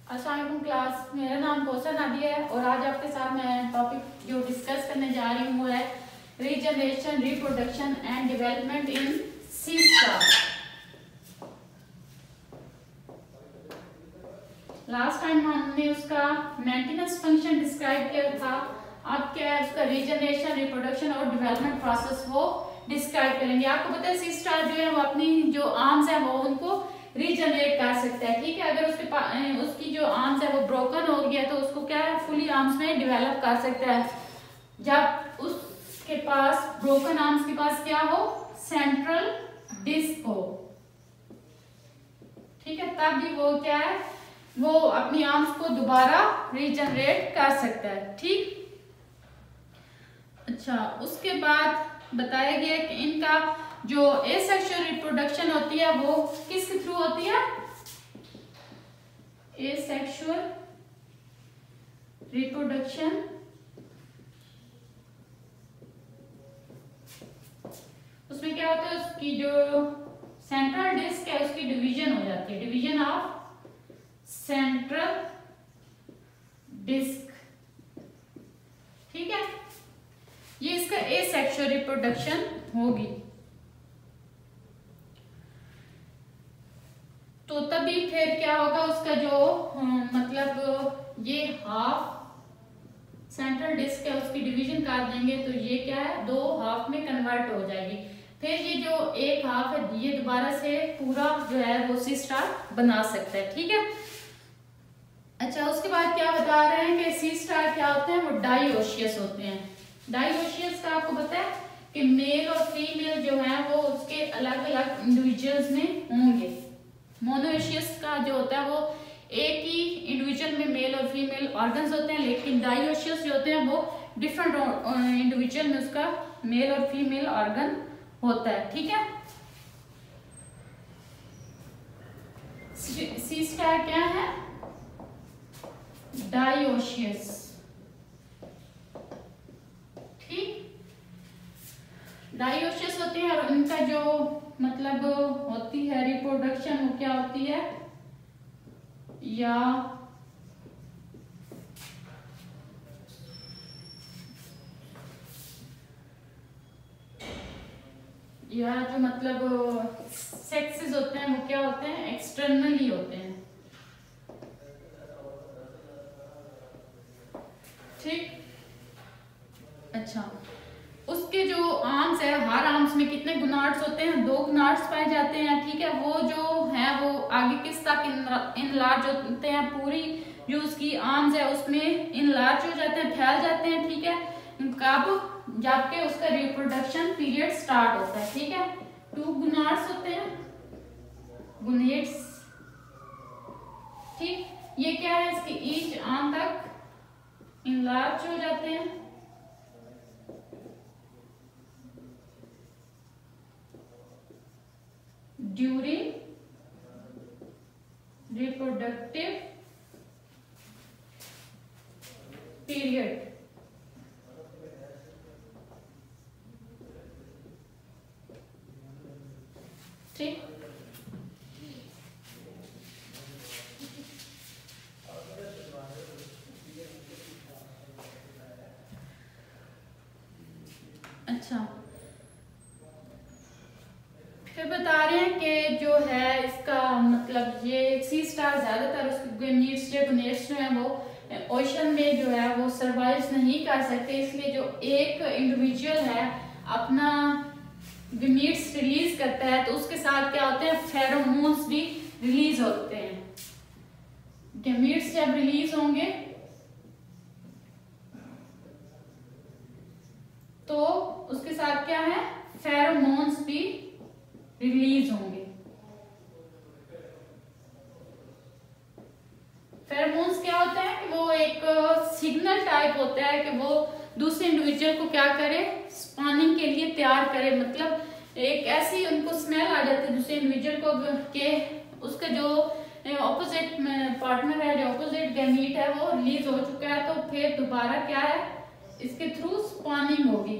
अस्सलाम वालेकुम क्लास, मेरा नाम कौसर नादिया है और आज आपके साथ मैं टॉपिक जो डिस्कस करने जा रही हूँ वो है regeneration, reproduction and development in sea star. Last time हमने उसका मेंटेनेंस फंक्शन डिस्क्राइब किया था। अब क्या है उसका रीजनरेशन, रिप्रोडक्शन और डेवलपमेंट प्रोसेस वो डिस्क्राइब करेंगे। आपको पता है सी स्टार जो है वो अपनी जो आर्म्स है वो उनको रीजनरेट कर सकता है, ठीक है। अगर उसकी जो आर्म्स है वो ब्रोकन हो गया तो उसको क्या है फुली आर्म्स में डेवलप कर सकता है। जब उसके पास ब्रोकन आर्म्स के पास क्या हो, सेंट्रल डिस्क हो, ठीक है, तब भी वो क्या है वो अपनी आर्म्स को दोबारा रीजनरेट कर सकता है, ठीक। अच्छा, उसके बाद बताया गया कि इनका जो एसेक्सुअल रिप्रोडक्शन होती है वो किसके थ्रू होती है, एसेक्सुअल रिप्रोडक्शन उसमें क्या होता है उसकी जो सेंट्रल डिस्क है उसकी डिवीजन हो जाती है, डिवीजन ऑफ सेंट्रल डिस्क, ठीक है। ये इसका एसेक्सुअल रिप्रोडक्शन होगी। तो तभी फिर क्या होगा उसका जो मतलब ये हाफ सेंट्रल डिस्क है उसकी डिवीजन कर देंगे तो ये क्या है दो हाफ में कन्वर्ट हो जाएगी। फिर ये जो एक हाफ है ये दोबारा से पूरा जो है वो सी स्टार बना सकता है, ठीक है। अच्छा, उसके बाद क्या बता रहे हैं कि सी स्टार क्या होते हैं, वो डाइओशियस होते हैं। डाइओशियस का आपको पता है कि मेल और फीमेल जो है वो उसके अलग अलग इंडिविजुअल्स में होंगे। मोनोएशियस का जो होता है वो एक ही इंडिविजुअल में मेल और फीमेल ऑर्गन्स होते हैं, लेकिन डाइओशियस जो होते हैं वो डिफरेंट इंडिविजुअल में उसका मेल और फीमेल ऑर्गन होता है, ठीक है। सी स्टार क्या है, डाइओशियस, ठीक। डाइओशियस होते हैं और इनका जो मतलब होती है रिप्रोडक्शन वो क्या होती है या जो मतलब सेक्सेस होते हैं वो क्या होते हैं, एक्सटर्नली होते हैं, ठीक। अच्छा, उसके जो आर्म्स है हर आर्म्स में कितने गुनाड्स होते हैं, दो गुनाड्स पाए जाते हैं, ठीक है। वो जो है वो आगे किस तक इनलार्ज होते हैं, पूरी जो उसकी आर्म्स है उसमें इनलार्ज हो जाते हैं, फैल जाते हैं, ठीक है। कब, जबकि उसका रिप्रोडक्शन पीरियड स्टार्ट होता है, ठीक है। टू गुनाड्स होते हैं, गुनेट्स, ठीक। ये क्या है इसकी ईच आर्म तक इनलार्ज हो जाते हैं, ड्यूरिंग रिप्रोडक्टिव पीरियड, ठीक। अच्छा, फिर बता रहे हैं कि जो है इसका मतलब ये सी स्टार ज्यादातर उसके गुनेट्स जो है वो ओशन में जो है वो सर्वाइव नहीं कर सकते, इसलिए जो एक इंडिविजुअल है अपना गमीट्स रिलीज करता है तो उसके साथ क्या होते हैं फेरोमोन्स भी रिलीज होते हैं। गमीट्स जब रिलीज होंगे तो उसके साथ क्या है फेरोमोन्स भी रिलीज होंगे। फेरोमोन्स क्या होता है कि वो एक सिग्नल टाइप होता है कि वो दूसरे इंडिविजुअल को क्या करे, स्पॉनिंग के लिए तैयार करे, मतलब एक ऐसी उनको स्मेल आ जाती है दूसरे इंडिविजुअल को के उसका जो ऑपोजिट पार्टनर है, जो ऑपोजिट गैमीट है वो रिलीज हो चुका है, तो फिर दोबारा क्या है इसके थ्रू स्पॉनिंग होगी।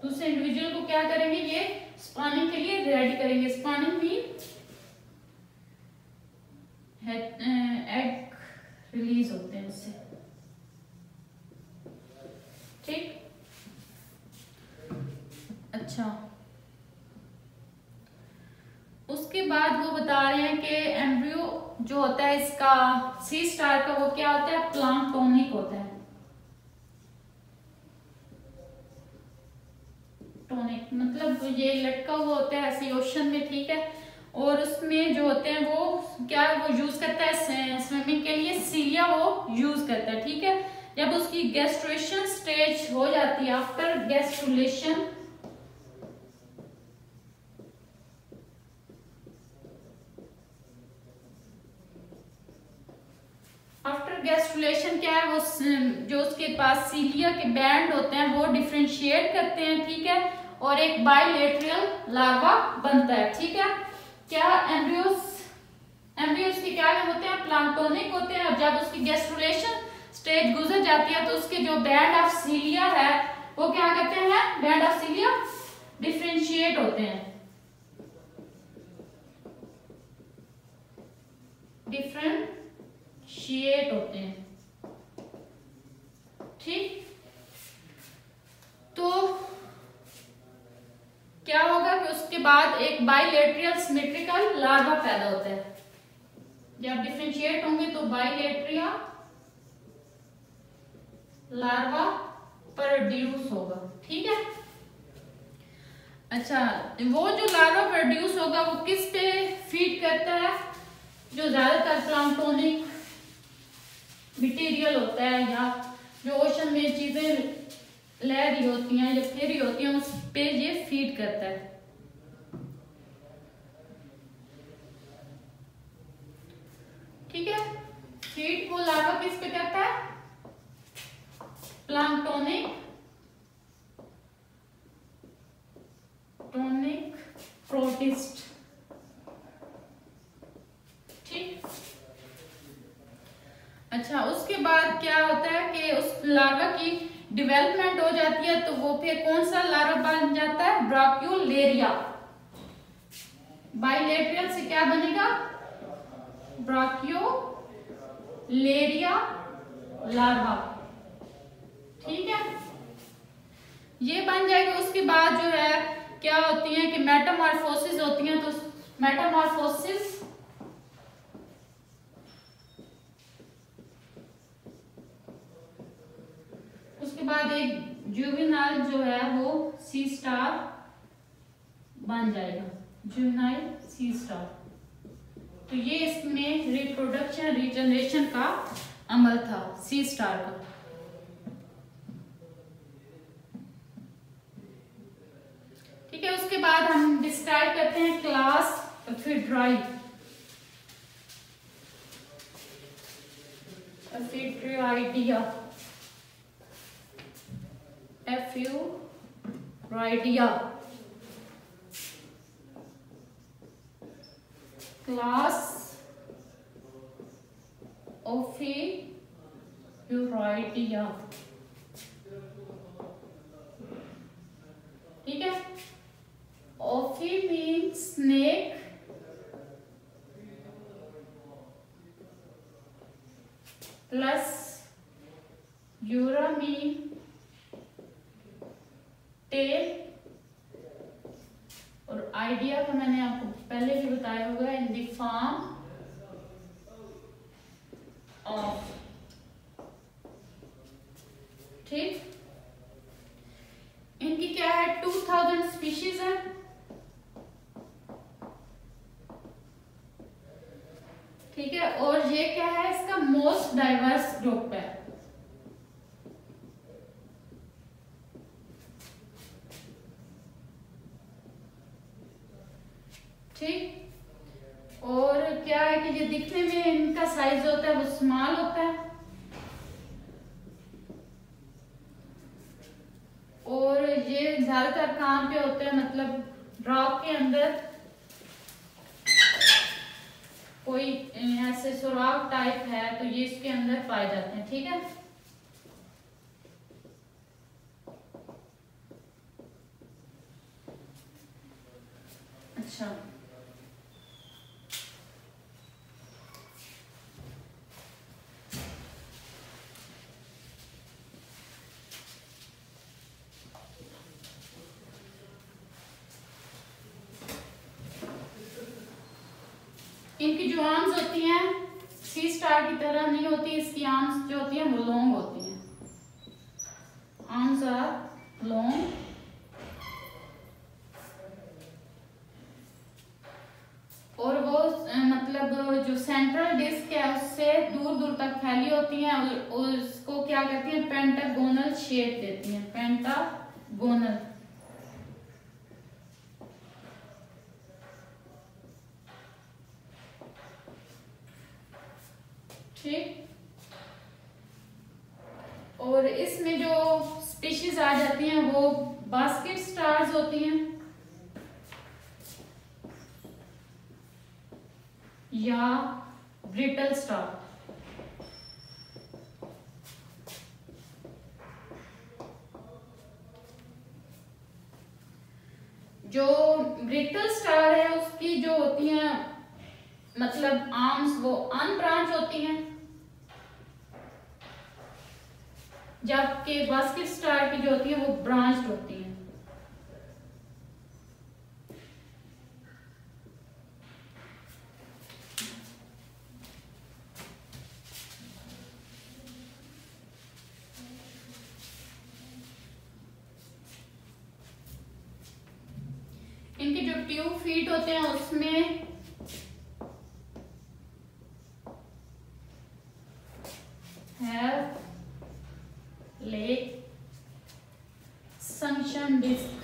दूसरे इंडिविजुअल को क्या करेंगे, ये स्पॉनिंग के लिए रेडी करेंगे। स्पॉनिंग मीन एग रिलीज होते हैं उससे। ठीक, अच्छा उसके बाद वो बता रहे हैं कि एम्ब्रियो जो होता है इसका सी स्टार का वो क्या होता है, प्लांक्टोनिक होता है। टोनिक मतलब ये लटका हुआ होता है ऐसे ओशन में, ठीक है। और उसमें जो होते हैं वो क्या वो यूज करता है स्विमिंग के लिए, सीलिया वो यूज करता है, ठीक है। जब उसकी गैस्ट्रेशन स्टेज हो जाती है, आफ्टर गैस्ट्रुलेशन, आफ्टर गैस्ट्रुलेशन क्या है वो जो उसके पास सीलिया के बैंड होते हैं वो डिफरेंशिएट करते हैं, ठीक है। और एक बाइलेटरल लार्वा बनता है, ठीक है। क्या एम्ब्रियोस के क्या होते हैं, प्लांक्टोनिक होते हैं। और जब उसकी गैस्ट्रुलेशन स्टेज गुजर जाती है तो उसके जो बैंड ऑफ सीलिया है वो क्या करते हैं, बैंड ऑफ सीलिया डिफरेंशिएट होते हैं, डिफरेंशिएट होते हैं, ठीक। तो क्या होगा कि उसके बाद एक बाइलेटरल सिमेट्रिकल लार्वा पैदा होता है। जब डिफरेंशिएट होंगे तो बाइलेटरिया लार्वा प्रोड्यूस होगा, ठीक है। अच्छा वो जो लार्वा प्रोड्यूस होगा वो किस पे फीड करता है, जो ज्यादातर प्लांक्टोनिक मटेरियल होता है या जो ओशन में चीजें लह रही होती हैं या फिर रही होती हैं उस पे ये फीड करता है, ठीक है। फीड वो लार्वा किस पे करता है, प्लांक्टोनिक प्रोटिस्ट, ठीक। अच्छा उसके बाद क्या होता है कि उस लार्वा की डेवलपमेंट हो जाती है तो वो फिर कौन सा लार्वा बन जाता है, ब्राक्यूलेरिया। बाइलेटरल से क्या बनेगा, ब्राक्यूलेरिया लार्वा, ठीक है। ये बन जाएगा। उसके बाद जो है क्या होती है कि मेटामॉर्फोसिस होती है। तो मेटामॉर्फोसिस उसके बाद एक जुवेनाइल जो है वो सी स्टार बन जाएगा, जुवेनाइल सी स्टार। तो ये इसमें रिप्रोडक्शन रीजनरेशन का अमल था सी स्टार का, ठीक है। उसके बाद हम डिस्क्राइब करते हैं क्लास एफिड्राई, एफिड्राइडिया, एफ्यूराइडिया, क्लास ओफिड्राइडिया, ठीक है। Ophi means snake, plus ura mean tail, और आइडिया का मैंने आपको पहले भी बताया होगा, इन द फॉर्म ऑफ, ठीक। इनकी क्या है, 2000 स्पीशीज है, ठीक है। और ये क्या है, इसका मोस्ट डाइवर्स ग्रुप है, ठीक। और क्या है कि ये दिखने में इनका साइज होता है वो स्मॉल होता है, और ये ज्यादातर कहाँ पे होते हैं, मतलब रॉक के अंदर कोई ऐसे सुराख टाइप है तो ये इसके अंदर पाए जाते हैं, ठीक है। अच्छा इनकी जो आर्म्स होती हैं सी स्टार की तरह नहीं होती, इसकी आर्म्स जो होती हैं वो लॉन्ग होती हैं, आर्म्स आर लॉन्ग। और वो मतलब जो सेंट्रल डिस्क है उससे दूर दूर तक फैली होती हैं और उसको क्या कहती हैं, पेंटागोनल शेप देती हैं, पेंटागोनल। ठीक। और इसमें जो स्पीशीज आ जाती हैं वो बास्केट स्टार्स होती हैं या ब्रिटल स्टार। जो ब्रिटल स्टार है उसकी जो होती हैं मतलब आर्म्स वो अनब्रांच होती हैं, जबकि बास्केट स्टार की जो होती है वो ब्रांच्ड होती हैं। इनके जो ट्यूब फीट होते हैं उसमें लेग संक्शन डिस्क।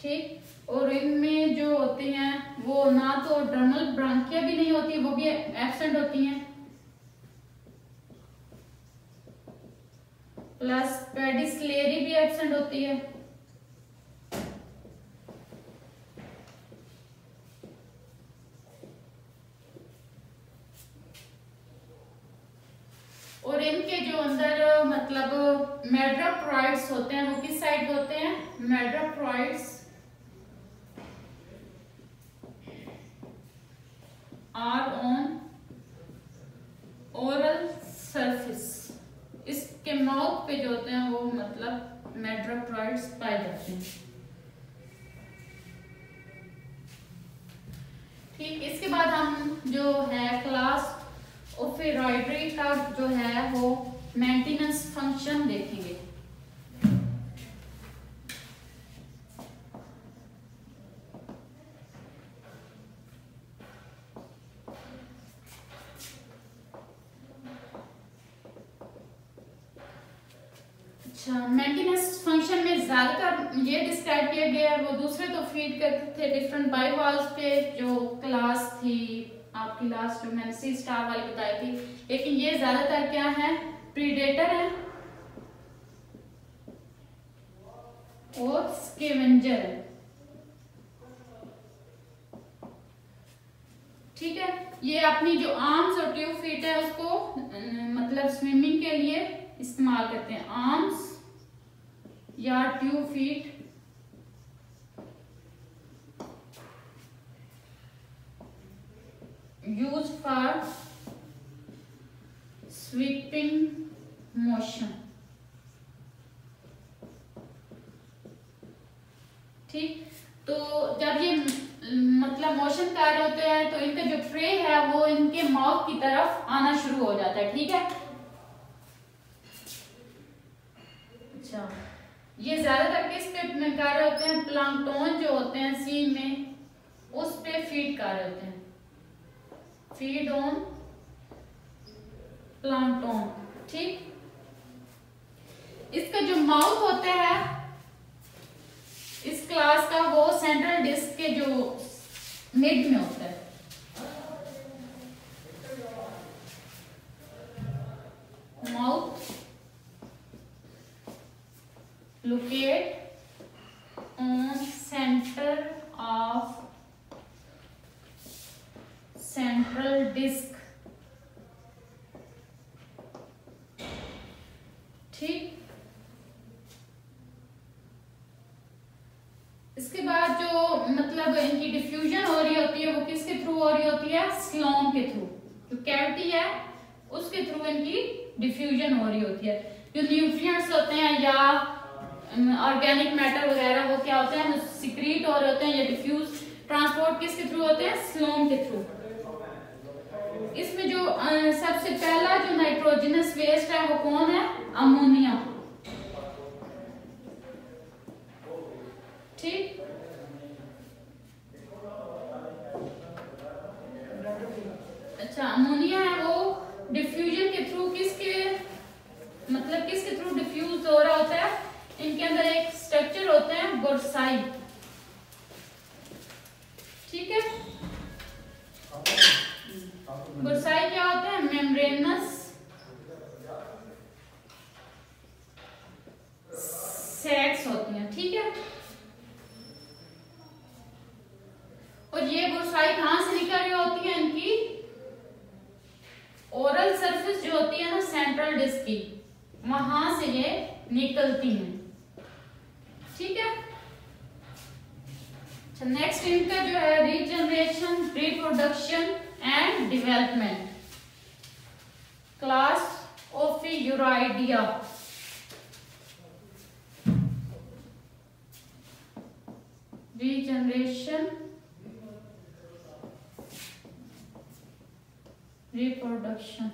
ठीक। और इनमें जो होती हैं वो ना तो ड्रमल ब्रांकिया भी नहीं होती, वो भी एब्सेंट होती हैं, प्लस पेडिसलेरी भी एब्सेंट होती है। और इनके जो अंदर मतलब मेड्राप्राइड्स होते हैं वो किस साइड होते हैं, मेड्राप्राइड्स आर ऑन ओरल सरफेस। इसके माउथ पे जो होते हैं वो मतलब मेड्राप्राइड्स पाए जाते हैं। ठीक। इसके बाद हम जो है क्लास ओफेरॉइड्री का जो है वो मेंटेनेंस फंक्शन देखेंगे। अच्छा, मेंटेनेंस फंक्शन में ज्यादातर ये डिस्क्राइब किया गया है, वो दूसरे तो फीड करते थे डिफरेंट बाइवॉल्व्स पे, जो क्लास थी आपकी लास्ट जो मैंने सी स्टार वाली बताई थी, लेकिन ये ज्यादातर क्या है, प्रीडेटर है और स्कैवेंजर है। ठीक है। ये अपनी जो आर्म्स और ट्यूब फीट है उसको मतलब स्विमिंग के लिए इस्तेमाल करते हैं, आर्म्स या tube feet use for sweeping motion. ठीक। तो जब ये मतलब मोशन कर रहे होते हैं तो इनका जो प्रे है वो इनके माउथ की तरफ आना शुरू हो जाता है। ठीक है। अच्छा, ये ज्यादातर किस पे कर रहे होते हैं, प्लांक्टन जो होते हैं सी में उस पे फीड कर रहे होते हैं, फीड ऑन प्लांक्टन। ठीक। इसका जो माउथ होता है इस क्लास का वो सेंट्रल डिस्क के जो मिड में होता है। Mouth locate on centre of central disc. ठीक। इसके बाद जो मतलब इनकी डिफ्यूजन हो रही होती है वो किसके थ्रू हो रही होती है, स्लोम के थ्रू, जो कैविटी है उसके थ्रू इनकी डिफ्यूजन हो रही होती है। जो न्यूट्रिएंट्स होते हैं या ऑर्गेनिक मैटर वगैरह वो क्या होते हैं, सिक्रीट और होते हैं, या डिफ्यूज ट्रांसपोर्ट किसके थ्रू होते हैं, स्लोम के थ्रू। इसमें जो सबसे पहला जो नाइट्रोजनस वेस्ट है वो कौन है, अमोनिया। ठीक, अच्छा अमोनिया है वो डिफ्यूजन के थ्रू किसके थ्रू डिफ्यूज हो रहा होता है। इनके अंदर एक स्ट्रक्चर होते हैं बुरसाई, ठीक है। बुरसाई क्या होता है, मेम्ब्रेनस सैक्स होती हैं, ठीक है। और ये बुरसाई कहां से निकल रही होती है, इनकी ओरल सरफेस जो होती है ना सेंट्रल डिस्क की, वहां से ये निकलती हैं, ठीक है। अच्छा नेक्स्ट इनका जो है regeneration, reproduction and development, class Ophiuroidea. Regeneration, reproduction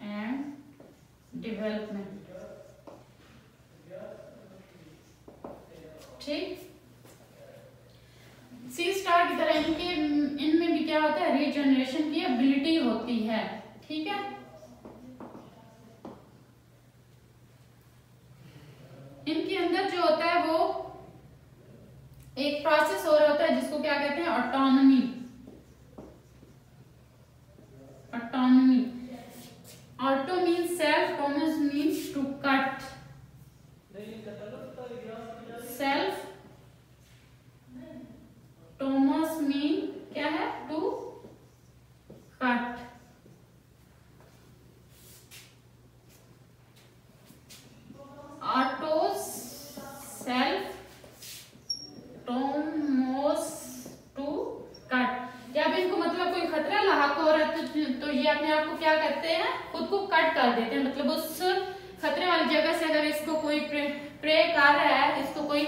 and development, ठीक। सी स्टार की तरह इनमें भी क्या होता है, रीजनरेशन की एबिलिटी होती है, ठीक है। इनके अंदर जो होता है वो एक प्रोसेस हो रहा होता है जिसको क्या कहते हैं, autonomy. Autonomy, auto means self, tomus means to cut, self tomus mean क्या है, to cut. Autos self tomos to cut. जब इनको मतलब कोई खतरा लाक हो रहा है तो ये अपने आप को क्या करते हैं, खुद को कट कर देते हैं। मतलब उस खतरे वाली जगह से अगर इसको कोई प्रे कर रहा है, इसको कोई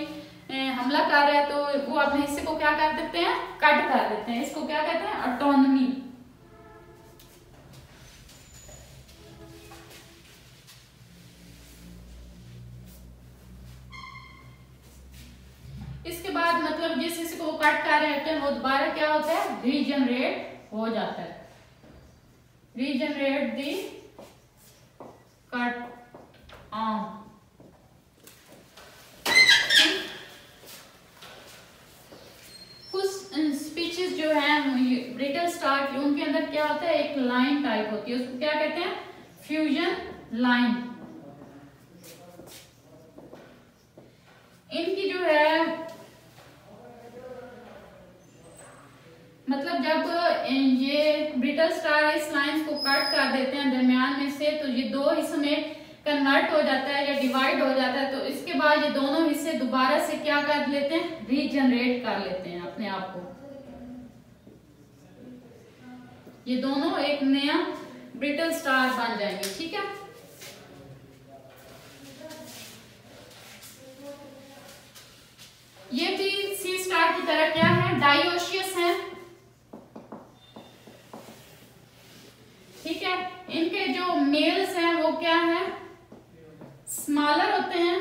हमला कर रहा है, तो वो अपने हिस्से को क्या कर देते हैं, कट कर देते हैं। इसको क्या कहते हैं, ऑटोनॉमी। इसके बाद मतलब जिस हिस्से को कट कर रहे होते हैं वो दोबारा क्या होता है, रीजनरेट हो जाता है। रीजनरेट दी कट आर्म। स्पीचेस जो है ब्रिटल स्टार की, उनके अंदर क्या होता है, एक लाइन टाइप होती है, उसको क्या कहते हैं, फ्यूजन लाइन। इनकी जो है मतलब जब ये ब्रिटल स्टार इस लाइंस को कट कर देते हैं दरमियान में से, तो ये दो हिस्सों में कन्वर्ट हो जाता है या डिवाइड हो जाता है। तो इसके बाद ये दोनों हिस्से दोबारा से क्या कर लेते हैं, रीजनरेट कर लेते हैं अपने आप को। ये दोनों एक नया ब्रिटल स्टार बन जाएंगे, ठीक है। ये भी सी स्टार की तरह क्या है, डायोशियस है, ठीक है। इनके जो मेल्स हैं वो क्या है, स्मॉलर होते हैं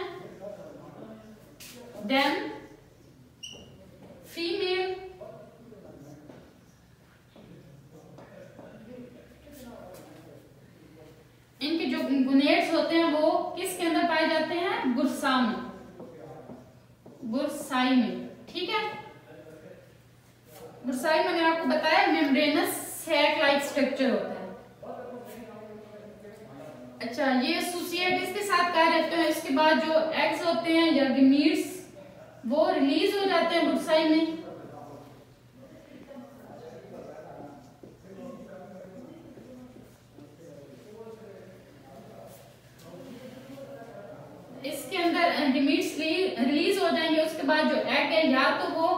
देन फीमेल। इनके जो गुनेट्स होते हैं वो किसके अंदर पाए जाते हैं, बुरसा में, बुरसाई में, ठीक है। बुरसाई मैंने आपको बताया मेम्ब्रेनस सैक लाइक स्ट्रक्चर होता है। अच्छा ये एसोसिएट इसके साथ क्या रहते हैं, इसके बाद जो एग्स होते हैं या गमीट्स वो रिलीज हो जाते हैं बुरसाई में। इसके अंदर गमीट्स रिलीज हो जाएंगे। उसके बाद जो एग है या तो वो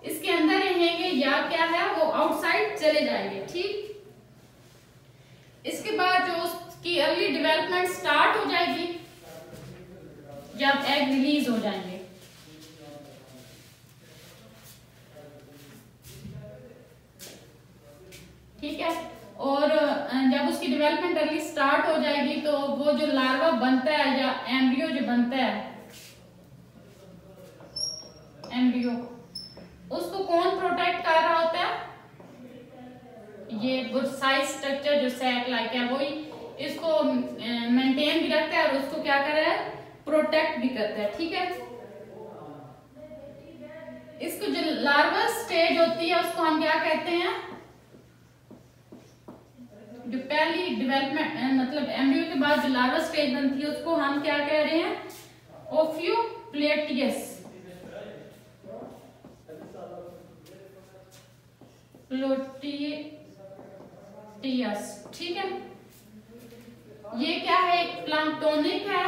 इसके अंदर रहेंगे या क्या है वो आउटसाइड चले जाएंगे, ठीक। इसके बाद जो इसकी अर्ली डेवलपमेंट स्टार्ट हो जाएगी जब एग रिलीज हो जाएंगे। ठीक है, और जब उसकी डेवलपमेंट अर्ली स्टार्ट हो जाएगी तो वो जो लार्वा बनता है या एम्ब्रियो जो बनता है, एम्ब्रियो, उसको कौन प्रोटेक्ट कर रहा होता है? ये गुड साइज स्ट्रक्चर जो सैक लाइक है वही इसको मेंटेन भी रखता है और उसको क्या कर रहा है? प्रोटेक्ट भी करता है। ठीक है, इसको जो लार्वा स्टेज होती है उसको हम क्या कहते हैं? जो पहली डेवलपमेंट मतलब एम्ब्रियो के बाद जो लार्वा स्टेज बनती है उसको हम क्या कह रहे हैं? ओफ्यूप्लेटियस, प्लोटियस। ठीक है, ये क्या है? एक प्लांक्टोनिक है,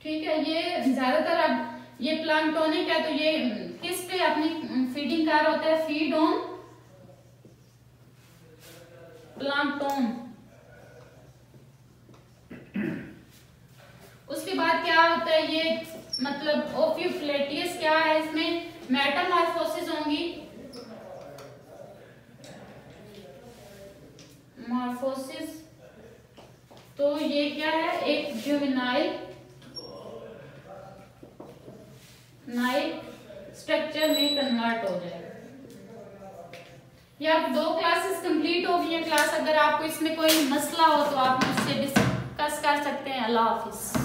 ठीक है। ये ज्यादातर अब ये प्लांक्टोनिक है तो ये किस पे अपनी फीडिंग कर होता है? Feed on plankton. उसके बाद क्या होता है? ये मतलब ओफ्यूप्लेटियस क्या है? इसमें मेटामॉर्फोसिस होंगी, मॉर्फोसिस। तो ये क्या है? एक जुवेनाइल स्ट्रक्चर में कन्वर्ट हो जाएगा। ये आप 2 क्लासेस कंप्लीट हो गई है क्लास। अगर आपको इसमें कोई मसला हो तो आप मुझसे डिस्कस कर सकते हैं। अल्लाह हाफिज।